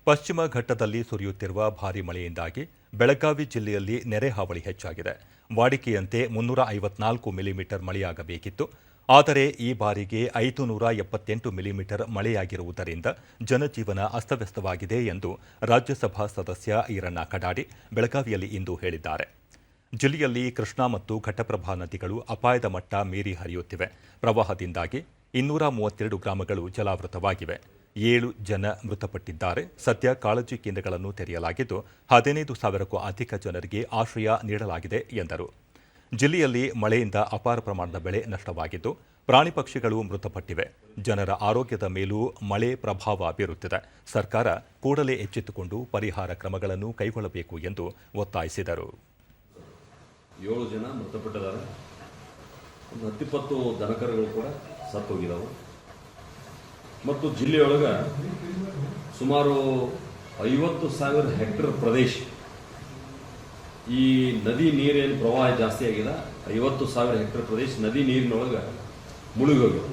ಪಶ್ಚಿಮ ಘಟ್ಟದಲ್ಲಿ ಸುರಿಯುತ್ತಿರುವ ಭಾರೀ ಮಳೆಯಿಂದಾಗಿ ಬೆಳಗಾವಿ ಜಿಲ್ಲೆಯಲ್ಲಿ ನೆರೆ ಹಾವಳಿ ಹೆಚ್ಚಾಗಿದೆ. ವಾಡಿಕೆಯಂತೆ 354 ಮಿಲಿಮೀಟರ್ ಮಳೆಯಾಗಬೇಕಿತ್ತು. ಆದರೆ ಈ ಬಾರಿಗೆ 578 ಮಿಲಿಮೀಟರ್ ಮಳೆಯಾಗಿರುವುದರಿಂದ ಜನಜೀವನ ಅಸ್ತವ್ಯಸ್ತವಾಗಿದೆ ಎಂದು ರಾಜ್ಯಸಭಾ ಸದಸ್ಯ ಈರಣ್ಣ ಕಡಾಡಿ ಬೆಳಗಾವಿಯಲ್ಲಿ ಇಂದು ಹೇಳಿದ್ದಾರೆ. ಜಿಲ್ಲೆಯಲ್ಲಿ ಕೃಷ್ಣಾ ಮತ್ತು ಘಟಪ್ರಭಾ ನದಿಗಳು ಅಪಾಯದ ಮಟ್ಟ ಮೀರಿ ಹರಿಯುತ್ತಿವೆ. ಪ್ರವಾಹದಿಂದಾಗಿ 232 ಗ್ರಾಮಗಳು ಜಲಾವೃತವಾಗಿವೆ. 7 ಜನ ಮೃತಪಟ್ಟಿದ್ದಾರೆ. ಸದ್ಯ ಕಾಳಜಿ ಕೇಂದ್ರಗಳನ್ನು ತೆರೆಯಲಾಗಿದ್ದು 15,000ಕ್ಕೂ ಅಧಿಕ ಜನರಿಗೆ ಆಶ್ರಯ ನೀಡಲಾಗಿದೆ ಎಂದರು. ಜಿಲ್ಲೆಯಲ್ಲಿ ಮಳೆಯಿಂದ ಅಪಾರ ಪ್ರಮಾಣದ ಬೆಳೆ ನಷ್ಟವಾಗಿದ್ದು ಪ್ರಾಣಿ ಪಕ್ಷಿಗಳು ಮೃತಪಟ್ಟಿವೆ. ಜನರ ಆರೋಗ್ಯದ ಮೇಲೂ ಮಳೆ ಪ್ರಭಾವ ಬೀರುತ್ತಿದೆ. ಸರ್ಕಾರ ಕೂಡಲೇ ಎಚ್ಚೆತ್ತುಕೊಂಡು ಪರಿಹಾರ ಕ್ರಮಗಳನ್ನು ಕೈಗೊಳ್ಳಬೇಕು ಎಂದು ಒತ್ತಾಯಿಸಿದರು. 7 ಜನ ಮೃತಪಟ್ಟಿದ್ದಾರೆ. 10-20 ದನಕರುಗಳು ಕೂಡ ಸತ್ತೋಗಿದ್ದಾವೆ ಮತ್ತು ಜಿಲ್ಲೆಯೊಳಗೆ ಸುಮಾರು 50,000 ಹೆಕ್ಟೇರ್ ಪ್ರದೇಶ ಈ ನದಿ ನೀರೇನು ಪ್ರವಾಹ ಜಾಸ್ತಿ ಆಗಿದೆ. 50,000 ಹೆಕ್ಟೇರ್ ಪ್ರದೇಶ ನದಿ ನೀರಿನೊಳಗೆ ಮುಳುಗೋಗಿದೆ.